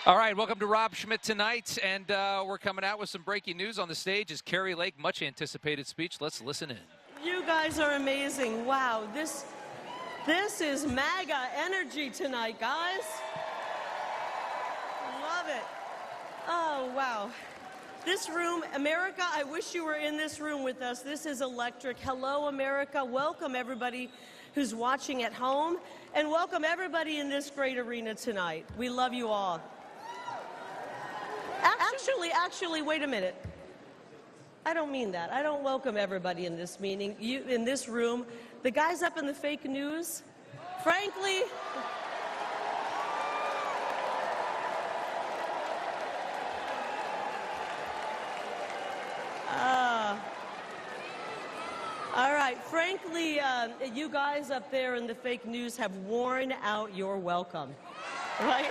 All right, welcome to Rob Schmidt tonight, and we're coming out with some breaking news on the stage. Is Carrie Lake, much anticipated speech. Let's listen in. You guys are amazing. Wow, this is MAGA energy tonight, guys. Love it. Oh, wow. This room, America, I wish you were in this room with us. This is electric. Hello, America. Welcome, everybody who's watching at home, and welcome everybody in this great arena tonight. We love you all. Actually, wait a minute. I don't mean that. I don't welcome everybody in this meeting, in this room. The guys up in the fake news, frankly, all right, frankly, you guys up there in the fake news have worn out your welcome, right?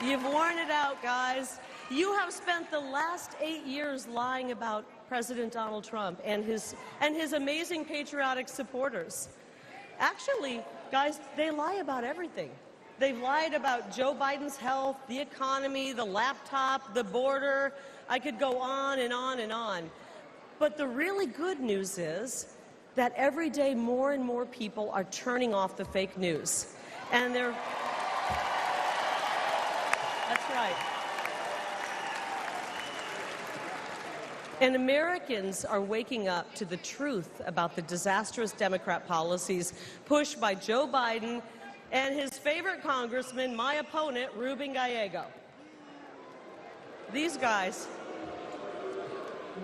You've worn it out, guys. You have spent the last 8 years lying about President Donald Trump and his amazing patriotic supporters. Actually, guys, they lie about everything. They've lied about Joe Biden's health, the economy, the laptop, the border. I could go on and on and on. But the really good news is that every day more and more people are turning off the fake news. And they're... That's right. And Americans are waking up to the truth about the disastrous Democrat policies pushed by Joe Biden and his favorite congressman, my opponent, Ruben Gallego. These guys,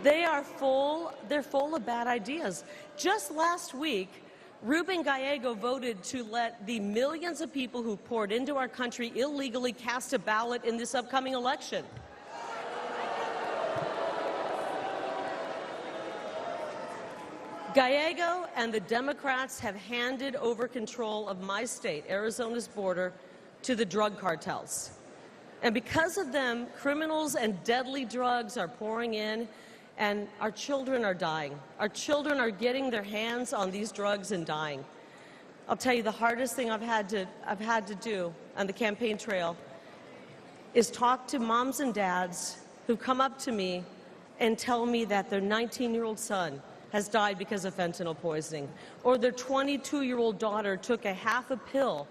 they're full of bad ideas. Just last week, Ruben Gallego voted to let the millions of people who poured into our country illegally cast a ballot in this upcoming election. Gallego and the Democrats have handed over control of my state, Arizona's border, to the drug cartels. And because of them, criminals and deadly drugs are pouring in, and our children are dying. Our children are getting their hands on these drugs and dying. I'll tell you, the hardest thing I've had to do on the campaign trail is talk to moms and dads who come up to me and tell me that their 19-year-old son has died because of fentanyl poisoning, or their 22-year-old daughter took a half a pill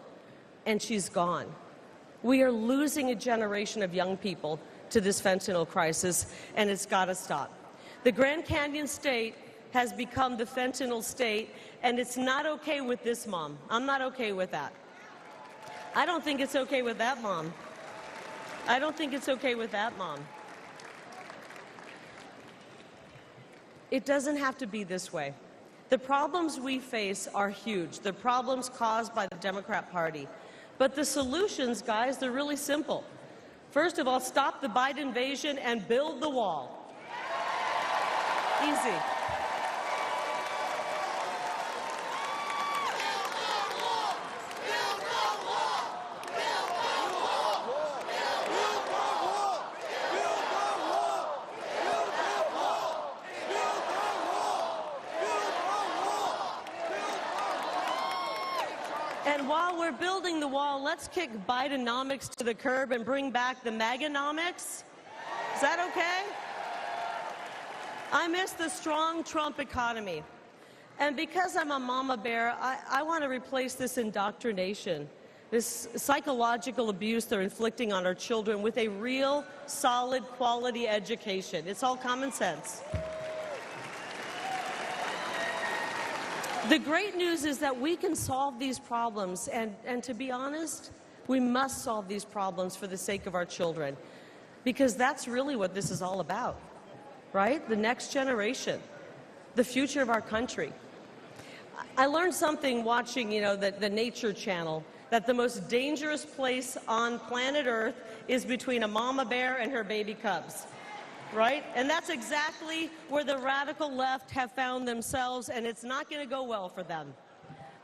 and she's gone. We are losing a generation of young people to this fentanyl crisis, and it's got to stop. The Grand Canyon State has become the fentanyl state, and it's not okay with this mom. I'm not okay with that. I don't think it's okay with that mom. I don't think it's okay with that mom. It doesn't have to be this way. The problems we face are huge. The problems caused by the Democrat Party. But the solutions, guys, they're really simple. First of all, stop the Biden invasion and build the wall. Easy. And while we're building the wall, let's kick Bidenomics to the curb and bring back the MAGAnomics. Is that okay? I miss the strong Trump economy. And because I'm a mama bear, I want to replace this indoctrination, this psychological abuse they're inflicting on our children with a real, solid, quality education. It's all common sense. The great news is that we can solve these problems, and to be honest, we must solve these problems for the sake of our children, because that's really what this is all about, right? The next generation, the future of our country. I learned something watching, the Nature Channel, that the most dangerous place on planet Earth is between a mama bear and her baby cubs. Right? And that's exactly where the radical left have found themselves, and it's not going to go well for them.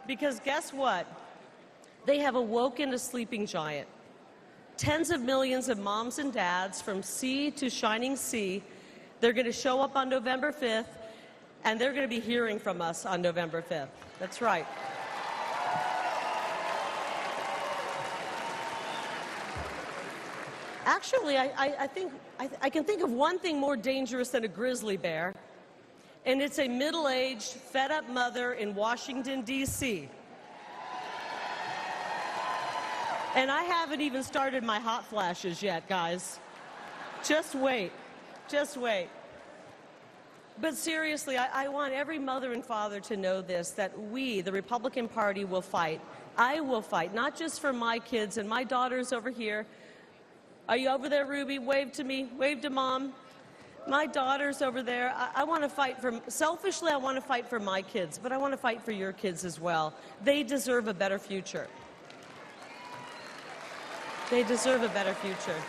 Because guess what? They have awoken a sleeping giant. Tens of millions of moms and dads from sea to shining sea, they're going to show up on November 5th, and they're going to be hearing from us on November 5th. That's right. Actually, I think I can think of one thing more dangerous than a grizzly bear, and it's a middle-aged, fed-up mother in Washington, D.C. And I haven't even started my hot flashes yet, guys. Just wait. Just wait. But seriously, I want every mother and father to know this, that we, the Republican Party, will fight. I will fight, not just for my kids and my daughters over here. Are you over there, Ruby? Wave to me. Wave to Mom. My daughter's over there. I want to fight for, selfishly, I want to fight for my kids, but I want to fight for your kids as well. They deserve a better future. They deserve a better future.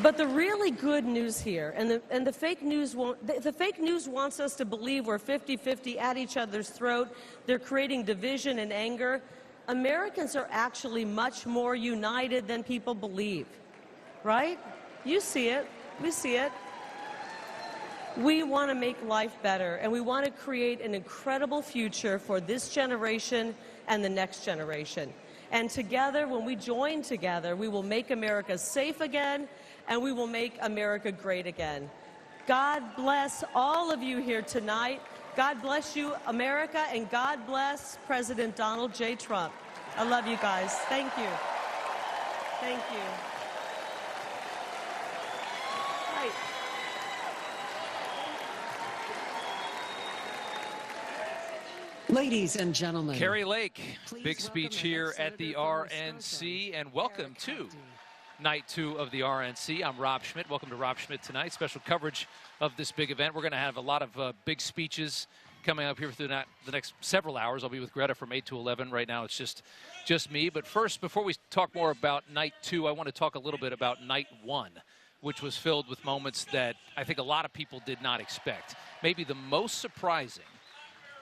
But the really good news here, and the fake news the fake news wants us to believe we're 50-50 at each other's throat. They're creating division and anger. Americans are actually much more united than people believe, right? You see it. We see it. We want to make life better, and we want to create an incredible future for this generation and the next generation. And together, when we join together, we will make America safe again, and we will make America great again. God bless all of you here tonight. God bless you, America, and God bless President Donald J. Trump. I love you guys. Thank you. Thank you. Right. Ladies and gentlemen. Kari Lake, big speech here at the RNC, and welcome to Night 2 of the RNC. I'm Rob Schmidt. Welcome to Rob Schmidt Tonight. Special coverage of this big event. We're going to have a lot of big speeches coming up here through the next several hours. I'll be with Greta from 8 to 11. Right now it's just me. But first, before we talk more about Night 2, I want to talk a little bit about Night 1, which was filled with moments that I think a lot of people did not expect. Maybe the most surprising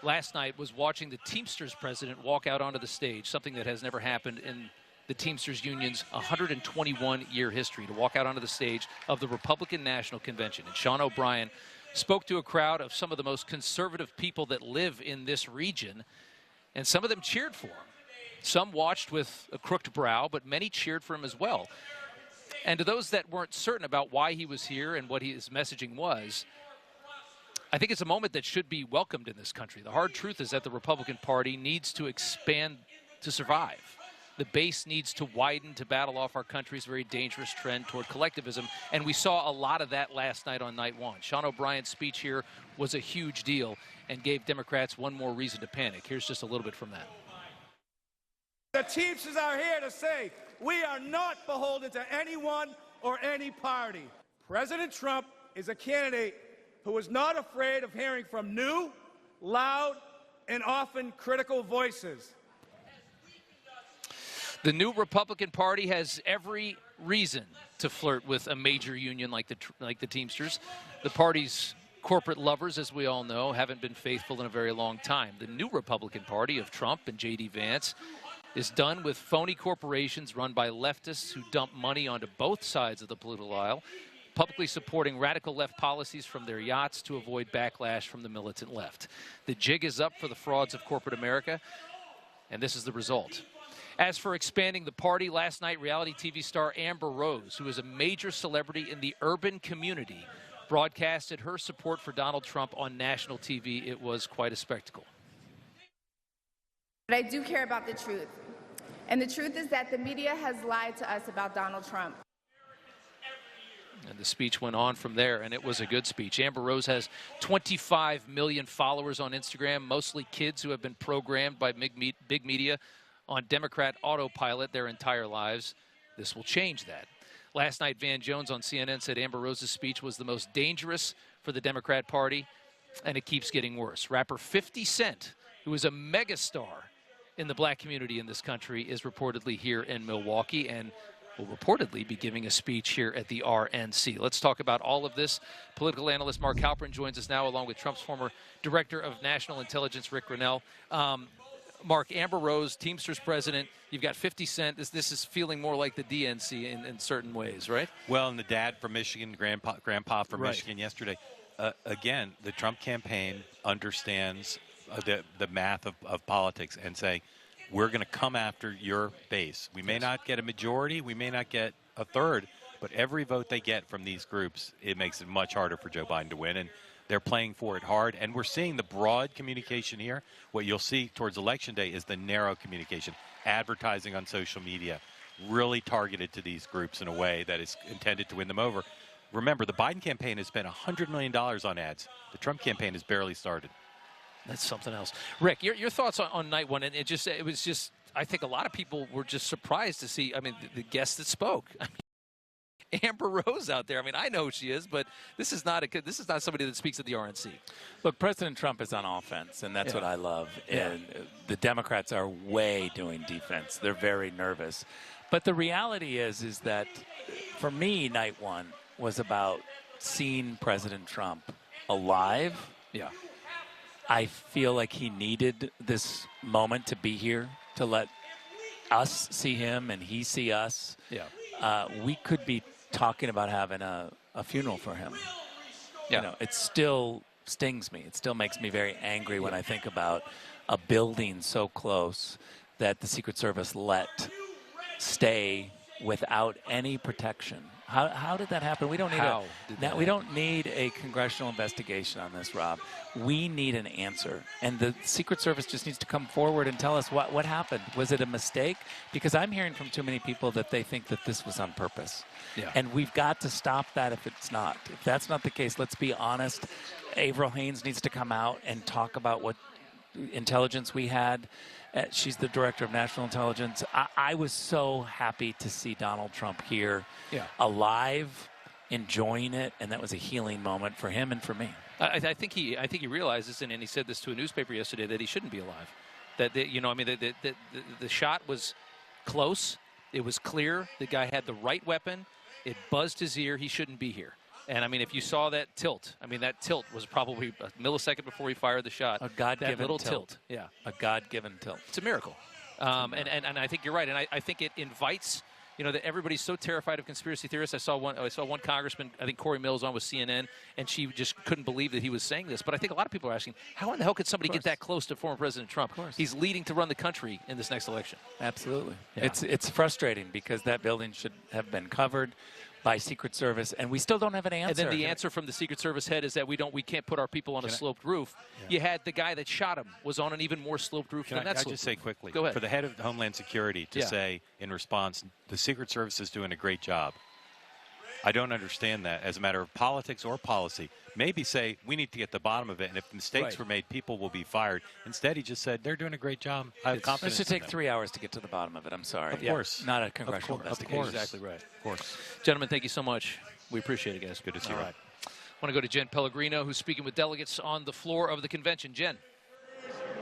last night was watching the Teamsters president walk out onto the stage, something that has never happened in the Teamsters Union's 121-year history, to walk out onto the stage of the Republican National Convention. And Sean O'Brien spoke to a crowd of some of the most conservative people that live in this region, and some of them cheered for him. Some watched with a crooked brow, but many cheered for him as well. And to those that weren't certain about why he was here and what his messaging was, I think it's a moment that should be welcomed in this country. The hard truth is that the Republican Party needs to expand to survive. The base needs to widen to battle off our country's very dangerous trend toward collectivism, and we saw a lot of that last night on Night 1. Sean O'Brien's speech here was a huge deal and gave Democrats one more reason to panic. Here's just a little bit from that. The Teamsters are here to say we are not beholden to anyone or any party. President Trump is a candidate who is not afraid of hearing from new, loud, and often critical voices. The new Republican Party has every reason to flirt with a major union like the Teamsters. The party's corporate lovers, as we all know, haven't been faithful in a very long time. The new Republican Party of Trump and J.D. Vance is done with phony corporations run by leftists who dump money onto both sides of the political aisle, publicly supporting radical left policies from their yachts to avoid backlash from the militant left. The jig is up for the frauds of corporate America, and this is the result. As for expanding the party, last night reality TV star Amber Rose, who is a major celebrity in the urban community, broadcasted her support for Donald Trump on national TV. It was quite a spectacle. But I do care about the truth. And the truth is that the media has lied to us about Donald Trump. And the speech went on from there, and it was a good speech. Amber Rose has 25 million followers on Instagram, mostly kids who have been programmed by big media on Democrat autopilot their entire lives. This will change that. Last night, Van Jones on CNN said Amber Rose's speech was the most dangerous for the Democrat Party, and it keeps getting worse. Rapper 50 Cent, who is a megastar in the black community in this country, is reportedly here in Milwaukee and will reportedly be giving a speech here at the RNC. Let's talk about all of this. Political analyst Mark Halperin joins us now, along with Trump's former Director of National Intelligence, Rick Grinnell. Mark, Amber Rose, Teamsters president, you've got 50 Cent. This is feeling more like the DNC in certain ways, right? Well, and the dad from Michigan, grandpa from Michigan yesterday. Again, the Trump campaign understands the math of politics and saying, we're going to come after your base. We may not get a majority, we may not get a third, but every vote they get from these groups, it makes it much harder for Joe Biden to win. And they're playing for it hard. And we're seeing the broad communication here. What you'll see towards Election Day is the narrow communication, advertising on social media, really targeted to these groups in a way that is intended to win them over. Remember, the Biden campaign has spent $100 million on ads. The Trump campaign has barely started. That's something else. Rick, your thoughts on night one, and it was just, I think a lot of people were just surprised to see, I mean, the guests that spoke. I mean, Amber Rose out there. I mean, I know who she is, but this is not somebody that speaks at the RNC. Look, President Trump is on offense, and that's what I love. And the Democrats are way doing defense. They're very nervous. But the reality is that for me, night one was about seeing President Trump alive. Yeah. I feel like he needed this moment to be here to let us see him and he see us. Yeah. We could be talking about having a funeral for him. Yeah. You know, it still stings me. It still makes me very angry when I think about a building so close that the Secret Service let stay without any protection. How did that happen? We don't need a congressional investigation on this, Rob. We need an answer. And the Secret Service just needs to come forward and tell us what happened. Was it a mistake? Because I'm hearing from too many people that they think that this was on purpose. Yeah. And we've got to stop that if it's not. If that's not the case, let's be honest. Avril Haines needs to come out and talk about what intelligence we had. She's the director of national intelligence. I was so happy to see Donald Trump here, alive, enjoying it, and that was a healing moment for him and for me. I think he realizes, and he said this to a newspaper yesterday, that he shouldn't be alive. That the shot was close. It was clear. The guy had the right weapon. It buzzed his ear. He shouldn't be here. And, I mean, if you saw that tilt, that tilt was probably a millisecond before he fired the shot. A God-given little tilt. Yeah. A God-given tilt. It's a miracle. And I think you're right. And I think it invites, that everybody's so terrified of conspiracy theorists. I saw one congressman, I think Corey Mills, on with CNN, and she just couldn't believe that he was saying this. But I think a lot of people are asking, how in the hell could somebody get that close to former President Trump? Of course. He's leading to run the country in this next election. Absolutely. Yeah. It's frustrating because that building should have been covered by Secret Service, and we still don't have an answer. And then the answer from the Secret Service head is that we can't put our people on a sloped roof. Yeah. You had the guy that shot him was on an even more sloped roof than that sloped roof. Can I just say quickly? Go ahead. For the head of Homeland Security to say in response, the Secret Service is doing a great job. I don't understand that as a matter of politics or policy. Maybe say we need to get to the bottom of it, and if mistakes were made, people will be fired. Instead, he just said they're doing a great job. I have confidence. It should take 3 hours to get to the bottom of it. I'm sorry. Of course. Not a congressional investigation. Exactly right. Of course. Gentlemen, thank you so much. We appreciate it, guys. Good to see you. All right. I want to go to Jen Pellegrino, who's speaking with delegates on the floor of the convention. Jen.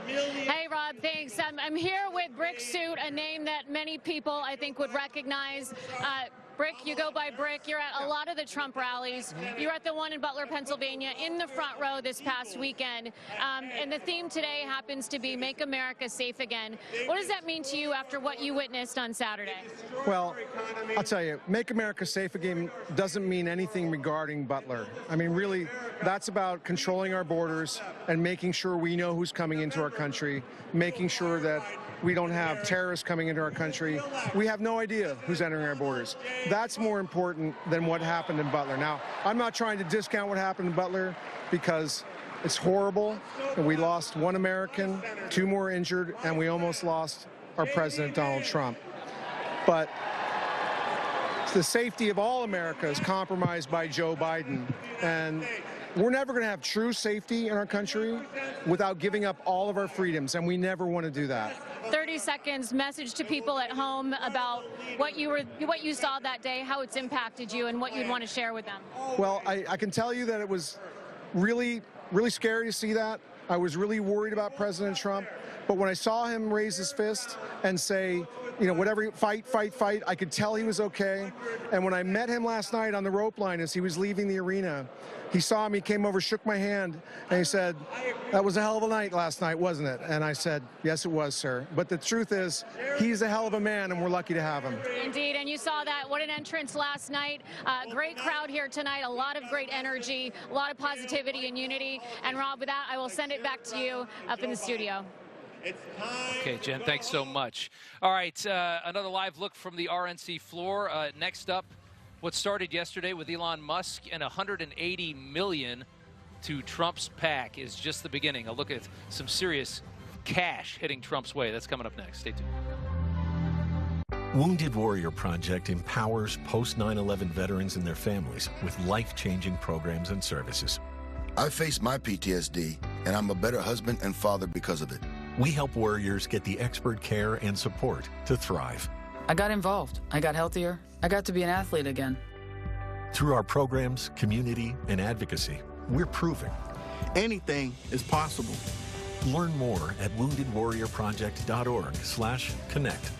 Hey, Rob, thanks. I'm here with Brick Suit, a name that many people, I think, would recognize. Brick, you go by Brick. You're at a lot of the Trump rallies. You're at the one in Butler, Pennsylvania, in the front row this past weekend. And the theme today happens to be Make America Safe Again. What does that mean to you after what you witnessed on Saturday? Well, I'll tell you, Make America Safe Again doesn't mean anything regarding Butler. I mean, really, that's about controlling our borders and making sure we know who's coming into our country, making sure that we don't have terrorists coming into our country. We have no idea who's entering our borders. That's more important than what happened in Butler. Now, I'm not trying to discount what happened in Butler because it's horrible, and we lost 1 American, 2 more injured, and we almost lost our president, Donald Trump. But the safety of all America is compromised by Joe Biden, and we're never going to have true safety in our country without giving up all of our freedoms, and we never want to do that. 30 seconds, message to people at home about what you saw that day, how it's impacted you, and what you'd want to share with them. Well, I can tell you that it was really, really scary to see that. I was really worried about President Trump, but when I saw him raise his fist and say, whatever, fight, fight, fight, I could tell he was okay. And when I met him last night on the rope line as he was leaving the arena, he saw me, came over, shook my hand, and he said, "That was a hell of a night last night, wasn't it?" And I said, "Yes, it was, sir." But the truth is, he's a hell of a man, and we're lucky to have him. Indeed, and you saw that. What an entrance last night. Great crowd here tonight, a lot of great energy, a lot of positivity and unity. And Rob, with that, I will send it back to you up in the studio. Okay, Jen, thanks so much. All right, another live look from the RNC floor. Next up, what started yesterday with Elon Musk and $180 million to Trump's PAC is just the beginning. A look at some serious cash hitting Trump's way. That's coming up next. Stay tuned. Wounded Warrior Project empowers post-9/11 veterans and their families with life-changing programs and services. I faced my PTSD, and I'm a better husband and father because of it. We help warriors get the expert care and support to thrive. I got involved. I got healthier. I got to be an athlete again. Through our programs, community, and advocacy, we're proving anything is possible. Learn more at woundedwarriorproject.org/connect.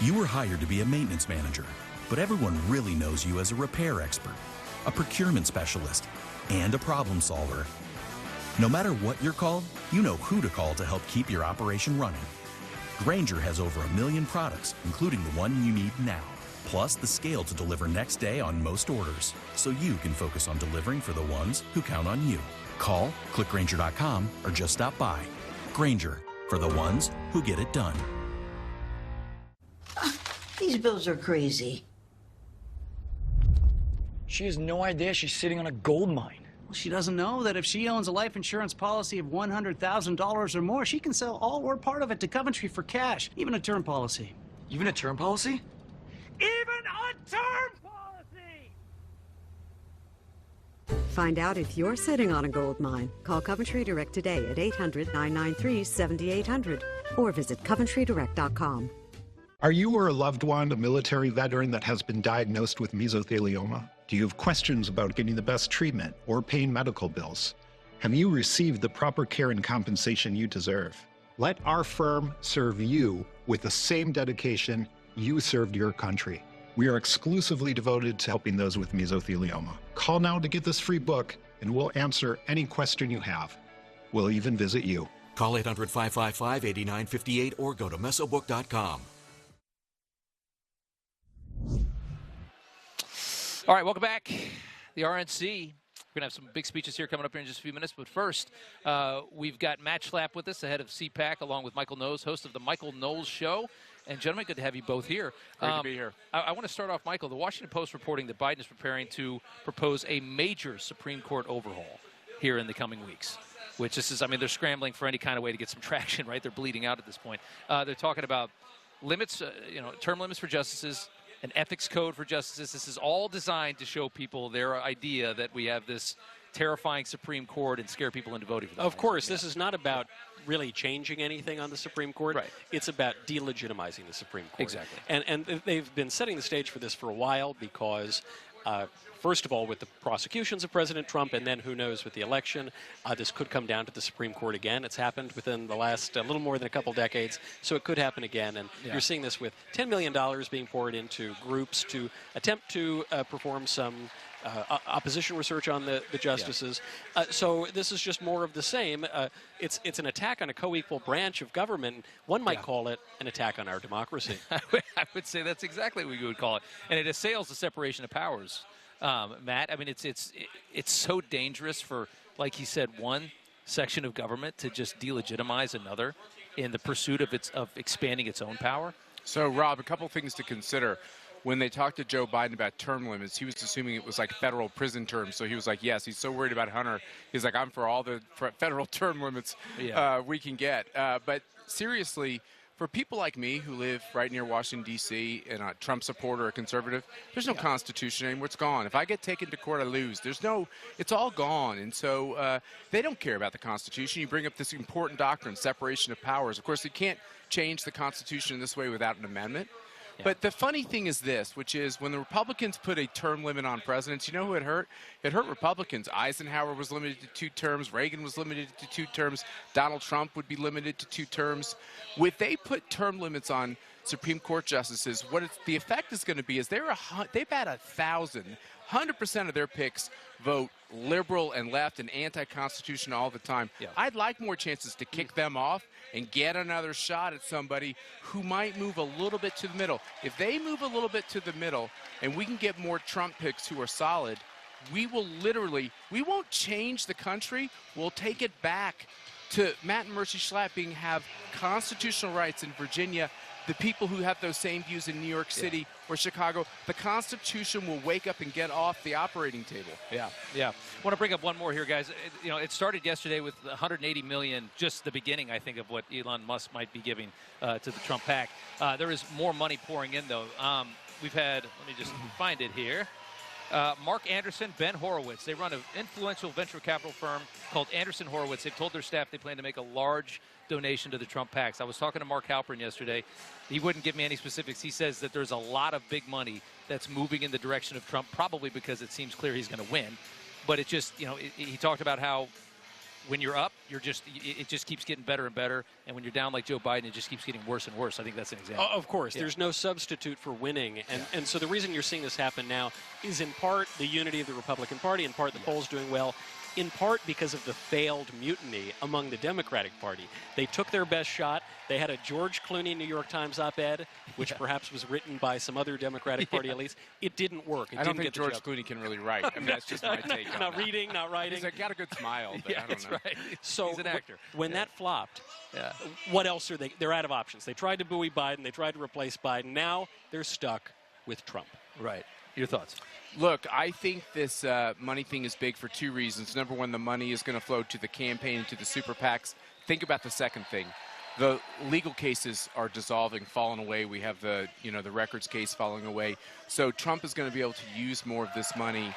You were hired to be a maintenance manager, but everyone really knows you as a repair expert, a procurement specialist, and a problem solver. No matter what you're called, you know who to call to help keep your operation running. Grainger has over 1 million products, including the one you need now, plus the scale to deliver next day on most orders, so you can focus on delivering for the ones who count on you. Call, click Grainger.com, or just stop by. Grainger, for the ones who get it done. These bills are crazy. She has no idea she's sitting on a gold mine. Well, she doesn't know that if she owns a life insurance policy of $100,000 or more, she can sell all or part of it to Coventry for cash, even a term policy. Even a term policy? Even a term policy! Find out if you're sitting on a gold mine. Call Coventry Direct today at 800-993-7800 or visit coventrydirect.com. Are you or a loved one a military veteran that has been diagnosed with mesothelioma? Do you have questions about getting the best treatment or paying medical bills? Have you received the proper care and compensation you deserve? Let our firm serve you with the same dedication you served your country. We are exclusively devoted to helping those with mesothelioma. Call now to get this free book, and we'll answer any question you have. We'll even visit you. Call 800-555-8958 or go to mesobook.com. All right, welcome back. The RNC. We're going to have some big speeches here coming up here in just a few minutes. But first, we've got Matt Schlapp with us, the head of CPAC, along with Michael Knowles, host of The Michael Knowles Show. And, gentlemen, good to have you both here. Great to be here. I want to start off, Michael. The Washington Post reporting that Biden is preparing to propose a major Supreme Court overhaul here in the coming weeks, which this is, I mean, they're scrambling for any kind of way to get some traction, right? They're bleeding out at this point. They're talking about limits, term limits for justices, an ethics code for justices. This is all designed to show people their idea that we have this terrifying Supreme Court and scare people into voting for them. Of course, this is not about really changing anything on the Supreme Court. Right. It's about delegitimizing the Supreme Court. Exactly. And they've been setting the stage for this for a while because, first of all, with the prosecutions of President Trump, and then who knows with the election, this could come down to the Supreme Court again. It's happened within the last little more than a couple decades, so it could happen again. And you're seeing this with $10 million being poured into groups to attempt to perform some opposition research on the justices. So this is just more of the same. It's an attack on a co-equal branch of government. One might call it an attack on our democracy. I would say that's exactly what you would call it. And it assails the separation of powers. Matt, I mean, it's so dangerous for, like he said, one section of government to just delegitimize another in the pursuit of expanding its own power. So, Rob, a couple things to consider. When they talked to Joe Biden about term limits, he was assuming it was like federal prison terms. So he was like, yes, he's so worried about Hunter. He's like, I'm for all the federal term limits we can get. But seriously, for people like me who live right near Washington, D.C., and a Trump supporter or a conservative, there's no Constitution anymore. It's gone. If I get taken to court, I lose. It's all gone. And so they don't care about the Constitution. You bring up this important doctrine, separation of powers. Of course, you can't change the Constitution in this way without an amendment. But the funny thing is this, which is when the Republicans put a term limit on presidents, you know who it hurt? It hurt Republicans. Eisenhower was limited to 2 terms. Reagan was limited to 2 terms. Donald Trump would be limited to 2 terms. If they put term limits on Supreme Court justices, the effect is going to be is they've had 1,000. 100% of their picks vote liberal and left and anti-constitutional all the time. I'd like more chances to kick them off and get another shot at somebody who might move a little bit to the middle. If they move a little bit to the middle and we can get more Trump picks who are solid, we won't change the country. We'll take it back to Matt and Mercy Schlapping have constitutional rights in Virginia. The people who have those same views in New York City or Chicago, the Constitution will wake up and get off the operating table. Yeah. I want to bring up one more here, guys. It started yesterday with 180 million, just the beginning, I think, of what Elon Musk might be giving to the Trump PAC. There is more money pouring in, though. We've had, let me just find it here. Mark Anderson, Ben Horowitz. They run an influential venture capital firm called Anderson Horowitz. They've told their staff they plan to make a large donation to the Trump PACs. I was talking to Mark Halperin yesterday. He wouldn't give me any specifics. He says that there's a lot of big money that's moving in the direction of Trump, probably because it seems clear he's going to win. But it just, he talked about how when you're up, it just keeps getting better and better. And when you're down like Joe Biden, it just keeps getting worse and worse. I think that's an example. Of course. There's no substitute for winning. And so the reason you're seeing this happen now is in part the unity of the Republican Party, in part the polls doing well, in part because of the failed mutiny among the Democratic Party. They took their best shot. They had a George Clooney New York Times op-ed, which perhaps was written by some other Democratic Party elites. It didn't work. I don't think George Clooney can really write. I mean, that's just my take on Not reading, not writing. He's got a good smile, but I don't know. Right. So he's an actor. When that flopped, what else are they? They're out of options. They tried to buoy Biden. They tried to replace Biden. Now they're stuck with Trump. Right. Your thoughts? Look, I think this money thing is big for two reasons. Number one, the money is going to flow to the campaign and to the super PACs. Think about the second thing. The legal cases are dissolving, falling away. We have the records case falling away. So Trump is going to be able to use more of this money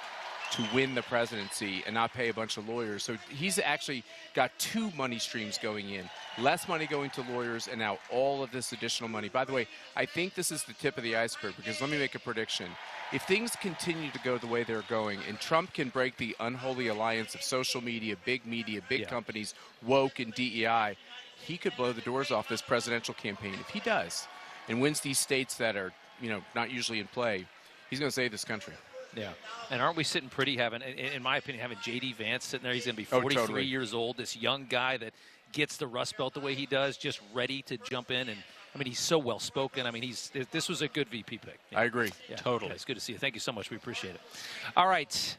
to win the presidency and not pay a bunch of lawyers. So he's actually got two money streams going in. Less money going to lawyers and now all of this additional money. By the way, I think this is the tip of the iceberg because let me make a prediction. If things continue to go the way they're going and Trump can break the unholy alliance of social media, big companies, woke and DEI, he could blow the doors off this presidential campaign. If he does and wins these states that are, not usually in play, he's going to save this country. Yeah. And aren't we sitting pretty in my opinion, having J.D. Vance sitting there. He's going to be 43 years old, this young guy that gets the Rust Belt the way he does, just ready to jump in. And, he's so well-spoken. This was a good VP pick. Yeah. I agree. Yeah. Totally. It's good to see you. Thank you so much. We appreciate it. All right.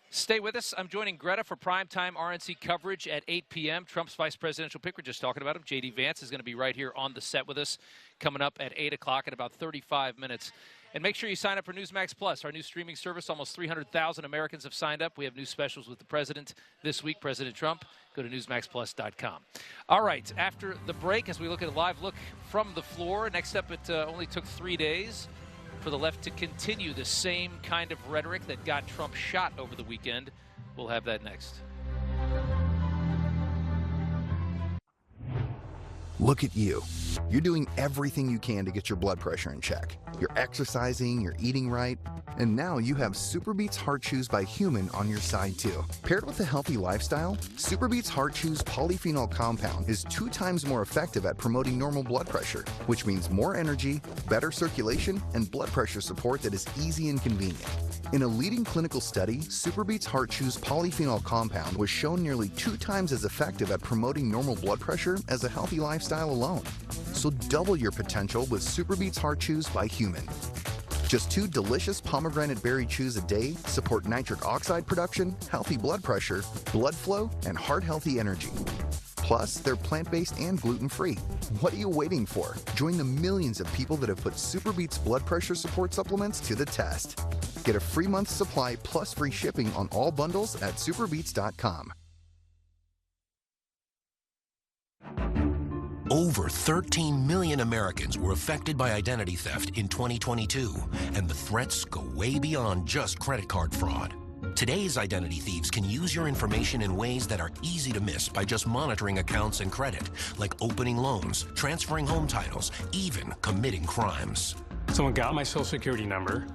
Stay with us. I'm joining Greta for primetime RNC coverage at 8 p.m. Trump's vice presidential pick. We're just talking about him. J.D. Vance is going to be right here on the set with us coming up at 8 o'clock in about 35 minutes. And make sure you sign up for NewsMax Plus, our new streaming service. Almost 300,000 Americans have signed up. We have new specials with the president this week, President Trump. Go to NewsMaxPlus.com. All right, after the break, as we look at a live look from the floor, next up, it only took 3 days for the left to continue the same kind of rhetoric that got Trump shot over the weekend. We'll have that next. Look at you. You're doing everything you can to get your blood pressure in check. You're exercising, you're eating right, and now you have SuperBeets Heart Chews by Human on your side too. Paired with a healthy lifestyle, SuperBeets Heart Chews polyphenol compound is 2 times more effective at promoting normal blood pressure, which means more energy, better circulation, and blood pressure support that is easy and convenient. In a leading clinical study, SuperBeets Heart Chews polyphenol compound was shown nearly 2 times as effective at promoting normal blood pressure as a healthy lifestyle alone. So double your potential with SuperBeets Heart Chews by Human. Just 2 delicious pomegranate berry chews a day support nitric oxide production, healthy blood pressure, blood flow, and heart-healthy energy. Plus, they're plant-based and gluten-free. What are you waiting for? Join the millions of people that have put SuperBeets blood pressure support supplements to the test. Get a free month's supply plus free shipping on all bundles at superbeets.com. Over 13 million Americans were affected by identity theft in 2022, and the threats go way beyond just credit card fraud. Today's identity thieves can use your information in ways that are easy to miss by just monitoring accounts and credit, like opening loans, transferring home titles, even committing crimes. Someone got my social security number,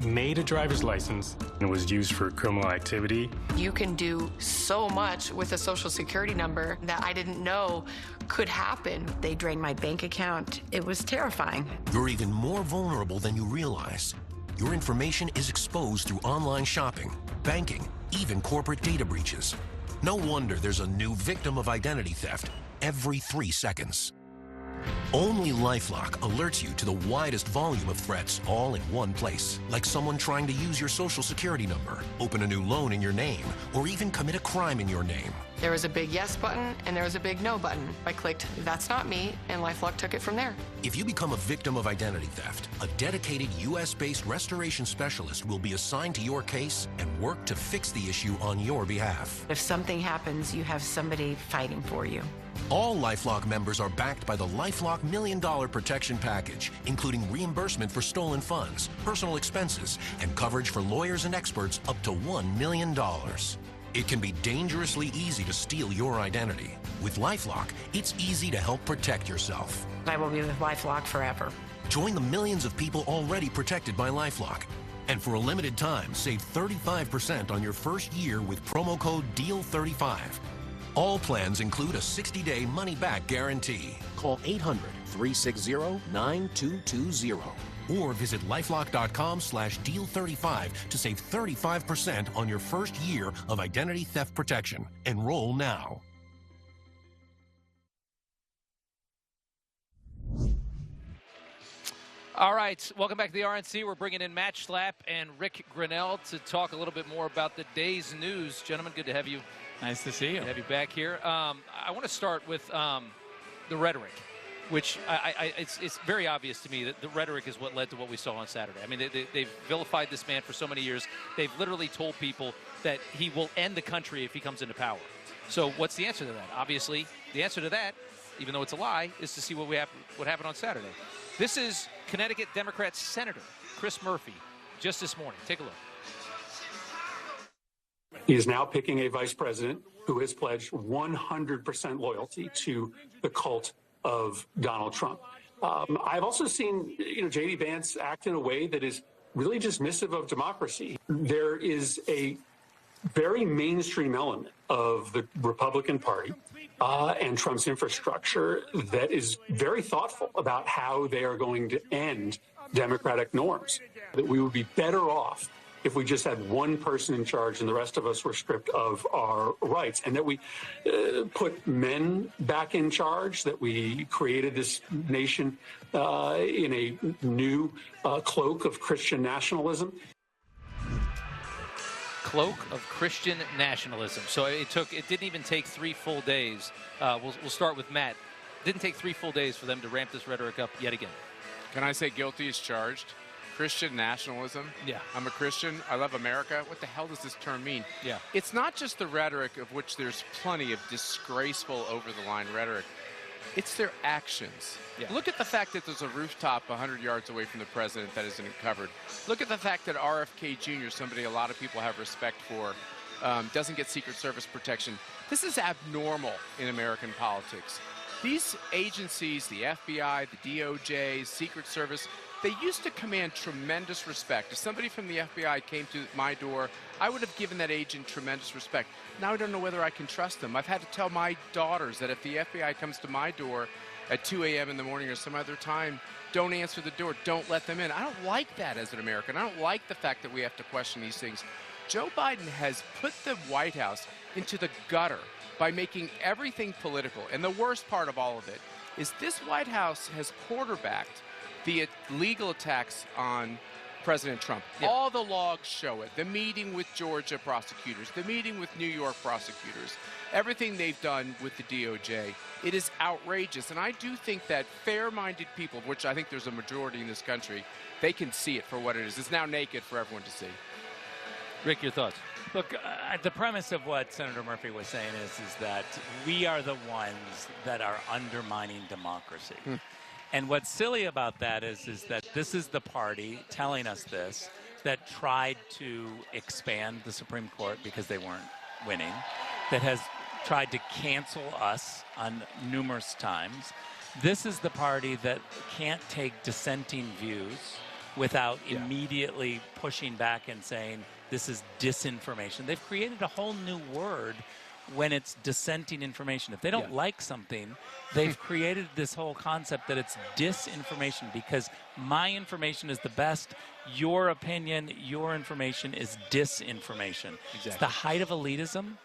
made a driver's license, and it was used for criminal activity. You can do so much with a social security number that I didn't know could happen. They drained my bank account. It was terrifying. You're even more vulnerable than you realize. Your information is exposed through online shopping, banking, even corporate data breaches. No wonder there's a new victim of identity theft every 3 seconds. Only LifeLock alerts you to the widest volume of threats all in one place, like someone trying to use your social security number, open a new loan in your name, or even commit a crime in your name. There was a big yes button and there was a big no button. I clicked, that's not me, and LifeLock took it from there. If you become a victim of identity theft, a dedicated U.S.-based restoration specialist will be assigned to your case and work to fix the issue on your behalf. If something happens, you have somebody fighting for you. All LifeLock members are backed by the LifeLock $1 Million Protection Package, including reimbursement for stolen funds, personal expenses, and coverage for lawyers and experts up to $1 million. It can be dangerously easy to steal your identity. With LifeLock, it's easy to help protect yourself. I will be with LifeLock forever. Join the millions of people already protected by LifeLock. And for a limited time, save 35% on your first year with promo code DEAL35. All plans include a 60-day money-back guarantee. Call 800-360-9220 or visit lifelock.com/deal35 to save 35% on your first year of identity theft protection. Enroll now. All right, welcome back to the RNC. We're bringing in Matt Schlapp and Rick Grinnell to talk a little bit more about the day's news. Gentlemen, good to have you. Nice to see you. Good to have you back here. I want to start with the rhetoric, which it's very obvious to me that the rhetoric is what led to what we saw on Saturday. I mean, they've vilified this man for so many years. They've literally told people that he will end the country if he comes into power. So what's the answer to that? Obviously, the answer to that, even though it's a lie, is to see what happened on Saturday. This is Connecticut Democrat Senator Chris Murphy just this morning. Take a look. He is now picking a vice president who has pledged 100% loyalty to the cult of Donald Trump. I've also seen, J.D. Vance act in a way that is really dismissive of democracy. There is a very mainstream element of the Republican Party and Trump's infrastructure that is very thoughtful about how they are going to end democratic norms, that we would be better off if we just had one person in charge and the rest of us were stripped of our rights, and that we put men back in charge, that we created this nation in a new cloak of Christian nationalism. Cloak of Christian nationalism. So it didn't even take 3 full days. We'll start with Matt. It didn't take 3 full days for them to ramp this rhetoric up yet again. Can I say guilty as charged? Christian nationalism. Yeah. I'm a Christian. I love America. What the hell does this term mean? Yeah. It's not just the rhetoric, of which there's plenty of disgraceful, over-the-line rhetoric. It's their actions. Yeah. Look at the fact that there's a rooftop 100 yards away from the president that isn't covered. Look at the fact that RFK Jr., somebody a lot of people have respect for, doesn't get Secret Service protection. This is abnormal in American politics. These agencies, the FBI, the DOJ, Secret Service, they used to command tremendous respect. If somebody from the FBI came to my door, I would have given that agent tremendous respect. Now I don't know whether I can trust them. I've had to tell my daughters that if the FBI comes to my door at 2 a.m. in the morning or some other time, don't answer the door, don't let them in. I don't like that as an American. I don't like the fact that we have to question these things. Joe Biden has put the White House into the gutter by making everything political. And the worst part of all of it is this White House has quarterbacked the legal attacks on President Trump. Yeah. All the logs show it. The meeting with Georgia prosecutors, the meeting with New York prosecutors, everything they've done with the DOJ. It is outrageous. And I do think that fair-minded people, which I think there's a majority in this country, they can see it for what it is. It's now naked for everyone to see. Rick, your thoughts? Look, the premise of what Senator Murphy was saying is that we are the ones that are undermining democracy. And what's silly about that is that this is the party telling us this that tried to expand the Supreme Court because they weren't winning, that has tried to cancel us on numerous times. This is the party that can't take dissenting views without immediately pushing back and saying this is disinformation. They've created a whole new word when it's dissenting information. If they don't like something, they've created this whole concept that it's disinformation because my information is the best, your opinion, your information is disinformation. Exactly. It's the height of elitism,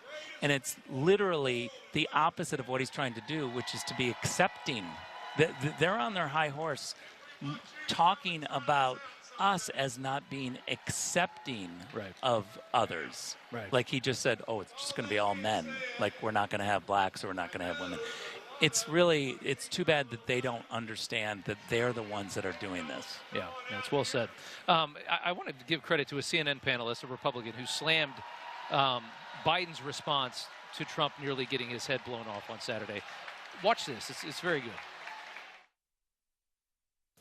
and it's literally the opposite of what he's trying to do, which is to be accepting. They're on their high horse talking about us as not being accepting of others. Right. Like he just said, oh, it's just going to be all men. Like we're not going to have blacks or we're not going to have women. It's too bad that they don't understand that they're the ones that are doing this. Yeah, it's well said. I want to give credit to a CNN panelist, a Republican, who slammed Biden's response to Trump nearly getting his head blown off on Saturday. Watch this. It's very good.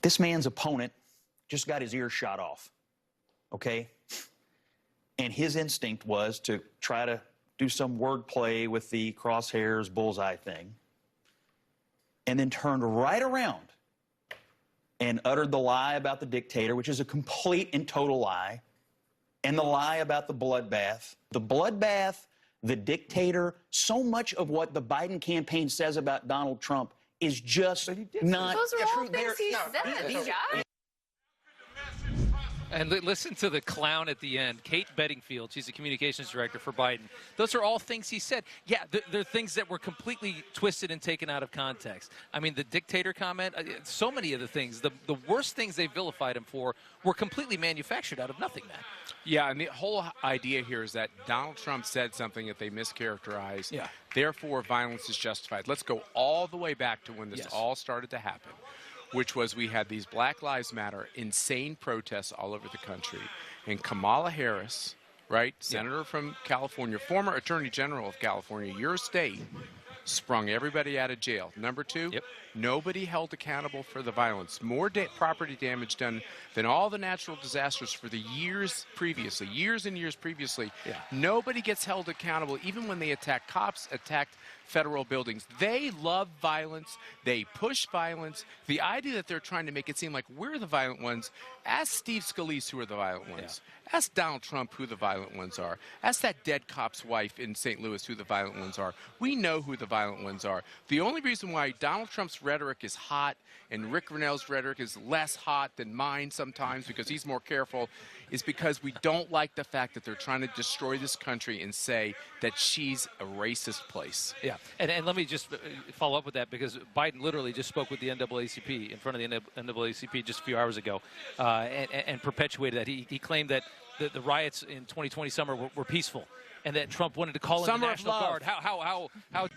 This man's opponent just got his ear shot off, okay? And his instinct was to try to do some wordplay with the crosshairs bullseye thing, and then turned right around and uttered the lie about the dictator, which is a complete and total lie, and the lie about the bloodbath. The bloodbath, the dictator, so much of what the Biden campaign says about Donald Trump is just not Those are all true. things he said, guys. And listen to the clown at the end, Kate Bedingfield. She's the communications director for Biden. Those are all things he said. Yeah, they're things that were completely twisted and taken out of context. I mean, the dictator comment, so many of the things, the worst things they vilified him for were completely manufactured out of nothing, man. Yeah, and the whole idea here is that Donald Trump said something that they mischaracterized. Yeah. Therefore, violence is justified. Let's go all the way back to when this all started to happen, which was we had these Black Lives Matter insane protests all over the country. And Kamala Harris, right, senator from California, former attorney general of California, your state, sprung everybody out of jail. Number two, nobody held accountable for the violence. More property damage done than all the natural disasters for the years previously, years and years previously. Nobody gets held accountable, even when they attack cops, attacked federal buildings. They love violence. They push violence. The idea that they're trying to make it seem like we're the violent ones, ask Steve Scalise who are the violent ones. Ask Donald Trump who the violent ones are. Ask that dead cop's wife in St. Louis who the violent ones are. We know who the violent ones are. The only reason why Donald Trump's rhetoric is hot and Rick Grenell's rhetoric is less hot than mine sometimes because he's more careful is because we don't like the fact that they're trying to destroy this country and say that she's a racist place. Yeah, and let me just follow up with that because Biden literally just spoke with the NAACP in front of the NAACP just a few hours ago and perpetuated that. He claimed that the riots in 2020 summer were peaceful and that Trump wanted to call in the National Guard. How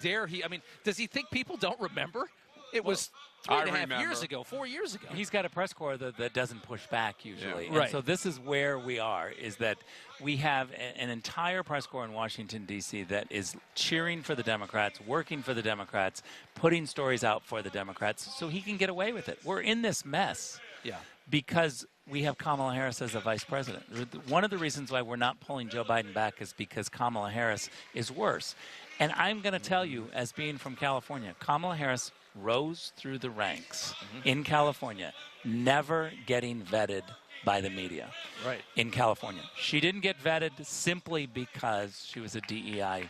dare he? I mean, does he think people don't remember? It was 3.5 years ago, 4 years ago. He's got a press corps that doesn't push back usually. Yeah. And so this is where we are, is that we have an entire press corps in Washington, D.C. that is cheering for the Democrats, working for the Democrats, putting stories out for the Democrats so he can get away with it. We're in this mess because we have Kamala Harris as a vice president. One of the reasons why we're not pulling Joe Biden back is because Kamala Harris is worse. And I'm going to tell you, as being from California, Kamala Harris rose through the ranks in California, never getting vetted by the media in California. She didn't get vetted simply because she was a DEI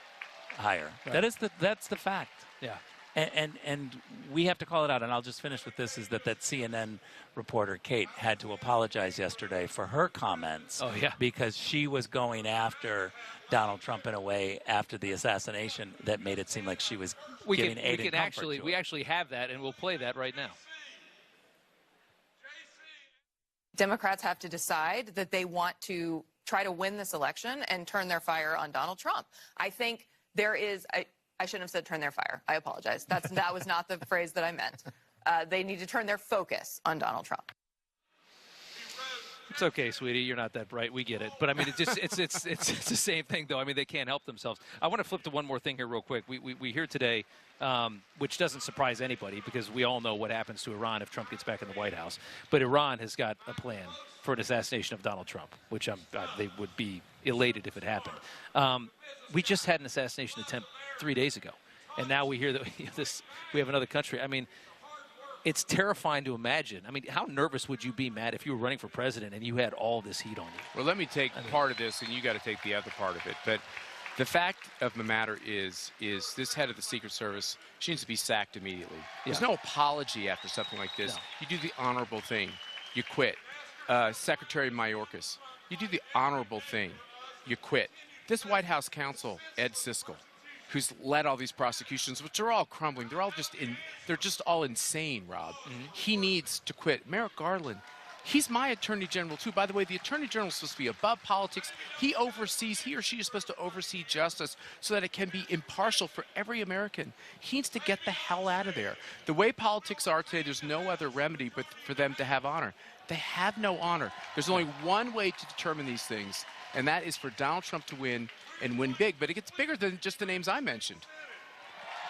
hire. That's the fact. Yeah. And we have to call it out, and I'll just finish with this, is that CNN reporter, Kate, had to apologize yesterday for her comments because she was going after Donald Trump in a way after the assassination that made it seem like she was giving aid and comfort to him. We actually have that, and we'll play that right now. Democrats have to decide that they want to try to win this election and turn their fire on Donald Trump. I think there is... I shouldn't have said turn their fire. I apologize. That was not the phrase that I meant. They need to turn their focus on Donald Trump. It's okay, sweetie. You're not that bright. We get it. But I mean, it's the same thing, though. I mean, they can't help themselves. I want to flip to one more thing here real quick. We hear today, which doesn't surprise anybody because we all know what happens to Iran if Trump gets back in the White House. But Iran has got a plan for an assassination of Donald Trump, which they would be elated if it happened. We just had an assassination attempt 3 days ago, and now we hear that we have another country. I mean, it's terrifying to imagine. I mean, how nervous would you be, Matt, if you were running for president and you had all this heat on you? Well, let me take part of this, and you got to take the other part of it. But the fact of the matter is this head of the Secret Service, she needs to be sacked immediately. There's no apology after something like this. You do the honorable thing. You quit. Secretary Mayorkas, you do the honorable thing. You quit. This White House counsel, Ed Siskel, who's led all these prosecutions, which are all crumbling. They're just all insane, Rob. He needs to quit. Merrick Garland, He's my attorney general, too. By the way, the attorney general is supposed to be above politics. He or she is supposed to oversee justice so that it can be impartial for every American. He needs to get the hell out of there. The way politics are today, there's no other remedy but for them to have honor. They have no honor. There's only one way to determine these things, and that is for Donald Trump to win and win big. But it gets bigger than just the names I mentioned.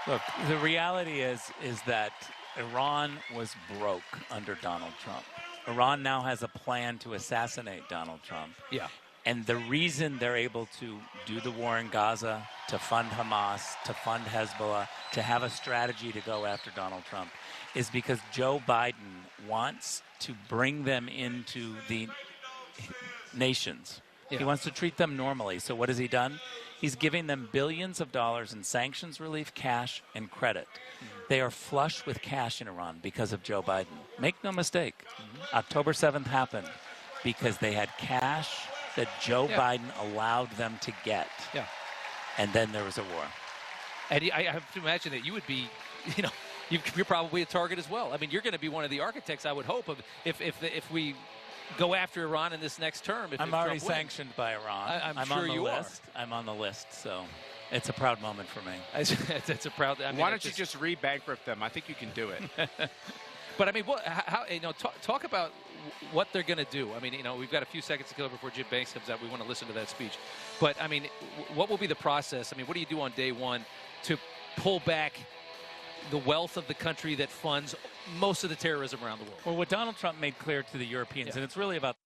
Look, the reality is that Iran was broke under Donald Trump. Iran now has a plan to assassinate Donald Trump. Yeah. And the reason they're able to do the war in Gaza, to fund Hamas, to fund Hezbollah, to have a strategy to go after Donald Trump is because Joe Biden wants to bring them into the nations. Yeah. He wants to treat them normally. So what has he done? He's giving them billions of dollars in sanctions relief, cash, and credit. They are flush with cash in Iran because of Joe Biden. Make no mistake, October 7th happened because they had cash that Joe Biden allowed them to get. Yeah. And then there was a war. And I have to imagine that you would be, you're probably a target as well. I mean, you're going to be one of the architects, I would hope, of if we go after Iran in this next term. I'm already sanctioned by Iran. I'm I'm sure on the you list. I'm on the list, so it's a proud moment for me. It's a proud. I mean, why don't you just re-bankrupt them? I think you can do it. But I mean, talk about what they're going to do. I mean, we've got a few seconds to kill before Jim Banks comes out. We want to listen to that speech. But I mean, what will be the process? I mean, what do you do on day one to pull back the wealth of the country that funds most of the terrorism around the world? Well, what Donald Trump made clear to the Europeans, and it's really about